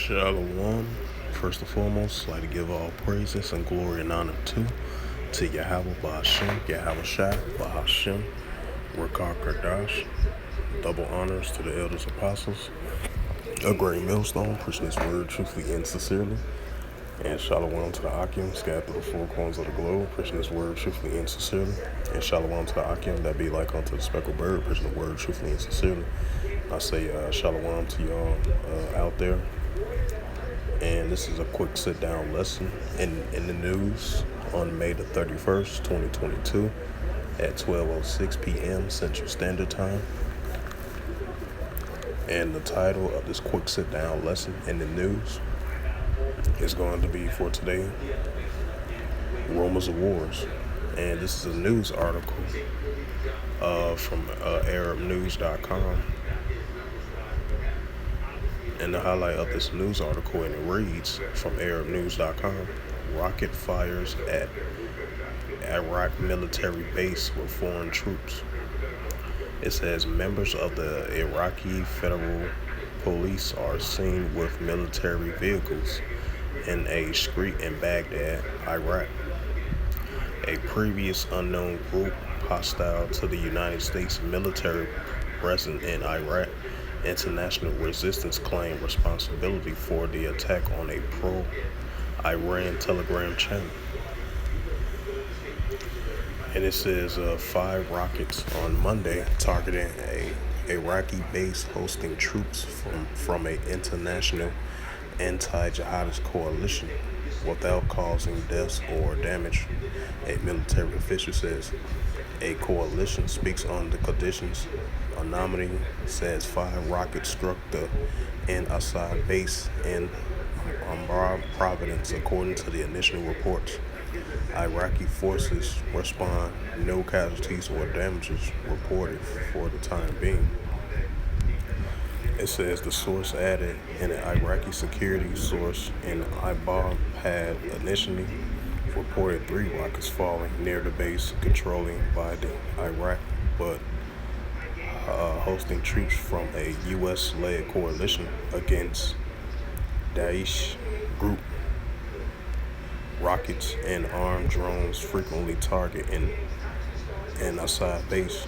Shalom. First and foremost, I'd like to give all praises and glory and honor to Yahweh Bahashem, Yahweh Shai, Bahashem, Rakar Kardash. Double honors to the elders apostles. A great millstone, preaching his word truthfully and sincerely. And shalom to the Akim, scattered through the four corners of the globe, preaching his word truthfully and sincerely. And shalom to the Akim, that be like unto the speckled bird, preaching the word truthfully and sincerely. I say shalom to y'all out there. And this is a quick sit-down lesson in the news on May the 31st, 2022 at 12:06 p.m. Central Standard Time. And the title of this quick sit-down lesson in the news is going to be for today, Rumors of Wars. And this is a news article from ArabNews.com. And the highlight of this news article, and it reads from ArabNews.com, rocket fires at Iraq military base with foreign troops. It says members of the Iraqi Federal Police are seen with military vehicles in a street in Baghdad, Iraq. A previous unknown group hostile to the United States military present in Iraq, International Resistance claimed responsibility for the attack on a pro-Iran Telegram channel. And it says 5 rockets on Monday targeting a Iraqi base hosting troops from an international anti-jihadist coalition without causing deaths or damage, a military official says. A coalition speaks on the conditions. Anonymity says 5 rockets struck the Al-Assad base in Ambar province, according to the initial reports. Iraqi forces respond. No casualties or damages reported for the time being. It says the source added an Iraqi security source in Ibab had initially reported 3 rockets falling near the base controlling by the Iraq, but hosting troops from a U.S.-led coalition against Daesh group. Rockets and armed drones frequently target an Assad base.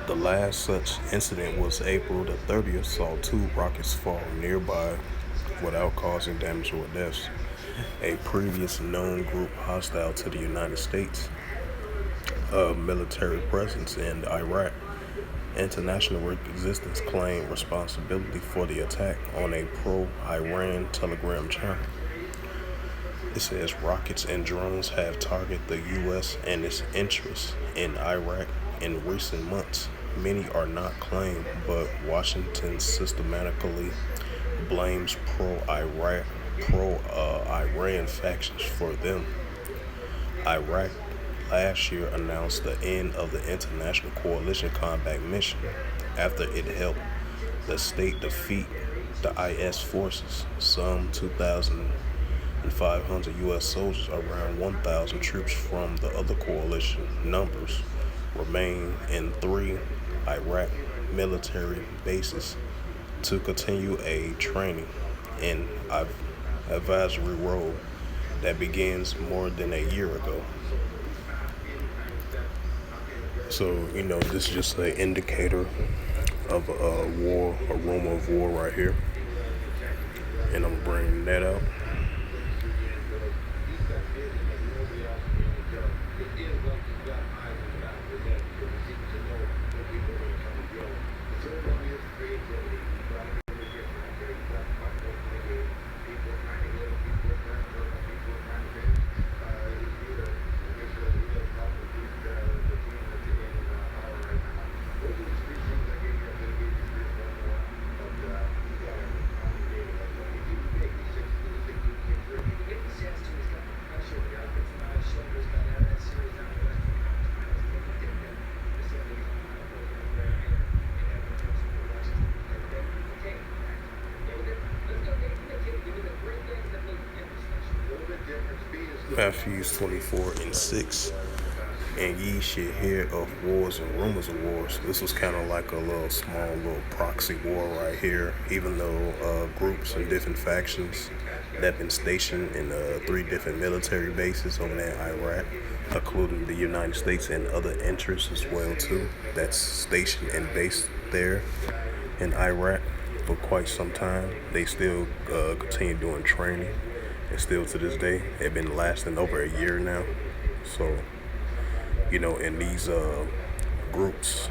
The last such incident was April the 30th, saw 2 rockets fall nearby without causing damage or deaths. A previous known group hostile to the United States military presence in Iraq, International Resistance claimed responsibility for the attack on a pro-Iran Telegram channel. It says rockets and drones have targeted the U.S. and its interests in Iraq in recent months. Many are not claimed, but Washington systematically blames pro-Iran factions for them. Iraq last year announced the end of the International Coalition Combat Mission after it helped the state defeat the IS forces. Some 2,500 U.S. soldiers, around 1,000 troops from the other coalition numbers, remain in 3 Iraq military bases to continue a training and advisory role that begins more than a year ago. So, this is just an indicator of a war, a rumor of war right here. And I'm bringing that out. Matthew 24:6. And ye should hear of wars and rumors of wars. This was kind of like a little proxy war right here, even though groups and different factions that have been stationed in 3 different military bases over there in Iraq, including the United States and other interests as well too, that's stationed and based there in Iraq for quite some time. They still continue doing training, and still to this day, they've been lasting over a year now. So, and these groups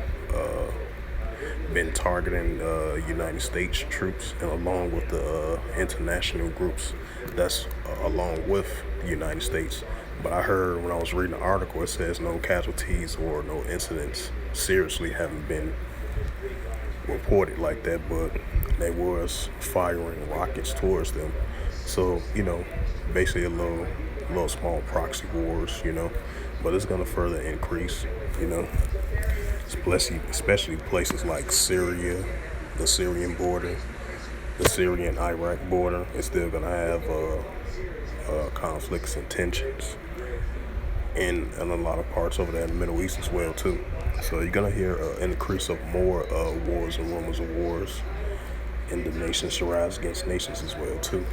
been targeting United States troops, and along with the international groups that's along with the United States. But I heard when I was reading the article, it says no casualties or no incidents seriously haven't been reported like that, but they was firing rockets towards them. So, basically a little small proxy wars, but it's gonna further increase, especially places like Syria, the Syrian border, the Syrian-Iraq border is still gonna have conflicts and tensions, in a lot of parts over there in the Middle East as well too. So you're gonna hear an increase of more wars and rumors of wars, and the nations shall rise against nations as well too.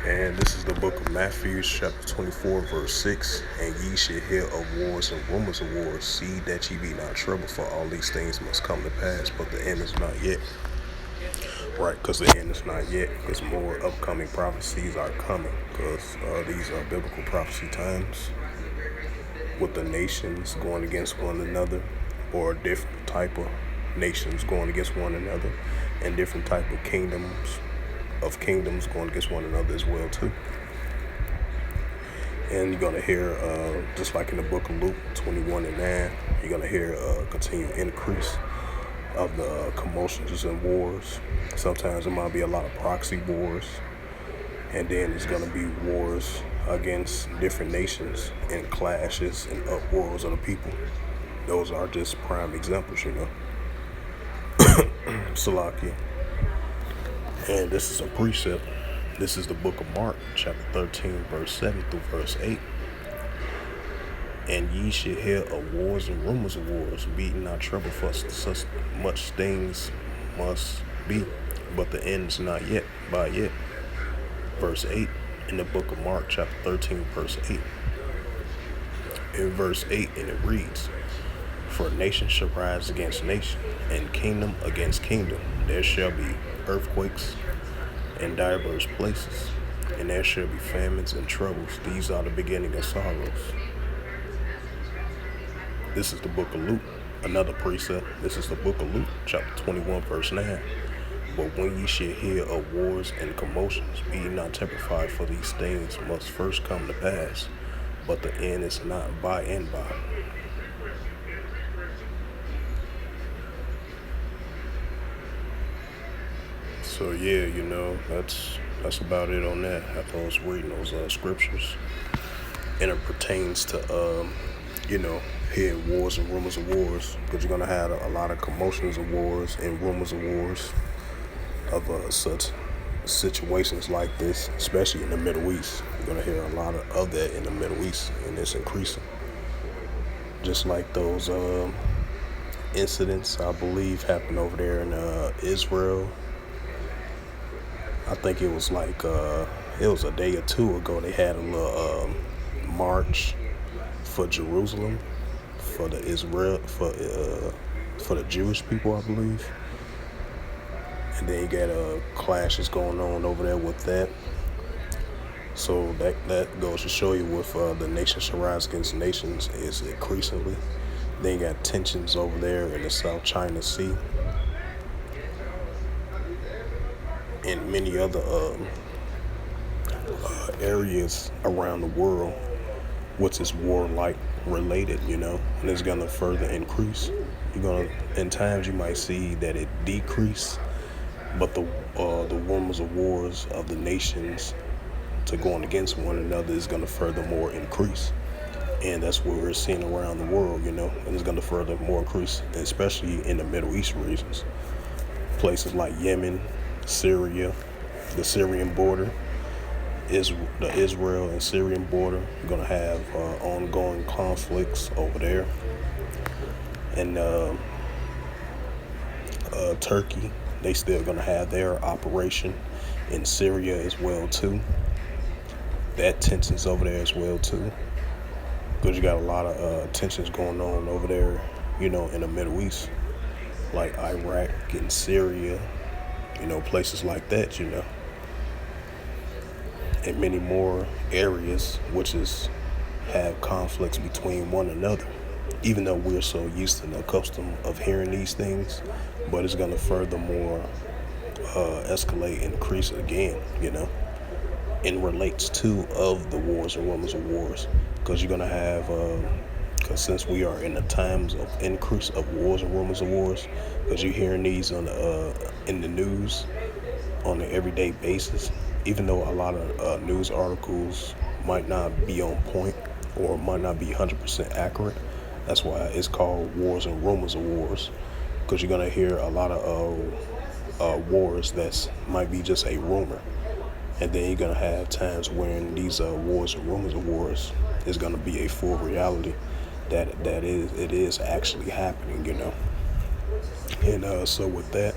And this is the book of Matthew, chapter 24, verse 6. And ye shall hear of wars and rumors of wars. See that ye be not troubled, for all these things must come to pass, but the end is not yet. Right, because the end is not yet, because more upcoming prophecies are coming, because these are biblical prophecy times, with the nations going against one another, or different type of nations going against one another, and different type of kingdoms going against one another as well too. And you're gonna hear, just like in the book of Luke 21:9, you're gonna hear a continued increase of the commotions and wars. Sometimes it might be a lot of proxy wars, and then it's gonna be wars against different nations and clashes and uproars of the people. Those are just prime examples, Salakia. And this is a precept. This is the book of Mark, chapter 13, verse 7 through verse 8. And ye shall hear of wars and rumors of wars. Be not troubled, for such much things must be, but the end is not yet by yet. Verse 8 in the book of Mark, chapter 13, verse 8. In verse 8, and it reads, For nation shall rise against nation, and kingdom against kingdom. There shall be earthquakes in divers places, and there shall be famines and troubles. These are the beginning of sorrows. This is the book of Luke, another precept. This is the book of Luke, chapter 21, verse 9. But when ye shall hear of wars and commotions, be ye not terrified, for these things must first come to pass, but the end is not by and by. So yeah, that's about it on that. After I was reading those scriptures, and it pertains to hearing wars and rumors of wars, because you're gonna have a lot of commotions of wars and rumors of wars of such situations like this, especially in the Middle East. You're gonna hear a lot of that in the Middle East, and it's increasing. Just like those incidents, I believe, happened over there in Israel. I think it was like it was a day or two ago. They had a little march for Jerusalem, for the for the Jewish people, I believe. And then you got clashes going on over there with that. So that goes to show you with the nation shall rise against nations is increasingly. Then you got tensions over there in the South China Sea, and many other areas around the world, which is war-like related, and it's gonna further increase. In times you might see that it decrease, but the rumors of wars of the nations to going against one another is gonna furthermore increase. And that's what we're seeing around the world, and it's gonna further more increase, especially in the Middle East regions. Places like Yemen, Syria, the Syrian border, the Israel and Syrian border. You're gonna have ongoing conflicts over there, and Turkey. They still gonna have their operation in Syria as well too. That tensions over there as well too, because you got a lot of tensions going on over there, in the Middle East, like Iraq and Syria, places like that, and many more areas which is have conflicts between one another. Even though we're so used and accustomed of hearing these things, but it's gonna furthermore escalate and increase again, and relates to of the wars and rumors of wars, because you're gonna have because since we are in the times of increase of wars and rumors of wars, because you're hearing these on in the news on an everyday basis, even though a lot of news articles might not be on point or might not be 100% accurate. That's why it's called wars and rumors of wars, because you're gonna hear a lot of wars that might be just a rumor. And then you're gonna have times when these wars and rumors of wars is gonna be a full reality that it is actually happening, And so with that,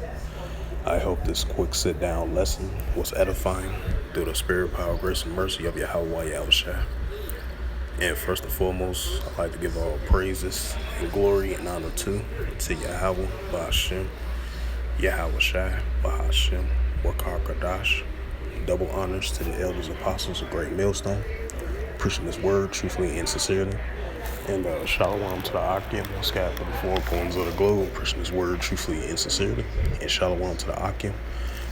I hope this quick sit down lesson was edifying through the spirit, power, grace, and mercy of Yahweh Yahushua. And first and foremost, I'd like to give all praises and glory and honor to Yahweh Bahashem, Yahweh Shai Bahashem, Wakar Kadash. Double honors to the elders, apostles of Great Millstone, preaching this word truthfully and sincerely. And shalom to the Akim, scattered to the four corners of the globe, preaching this word truthfully and sincerely. And shalom to the Akim,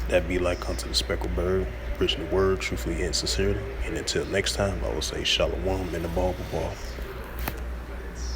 that be like unto the speckled bird, preaching the word truthfully and sincerely. And until next time, I will say shalom in the Bible ball.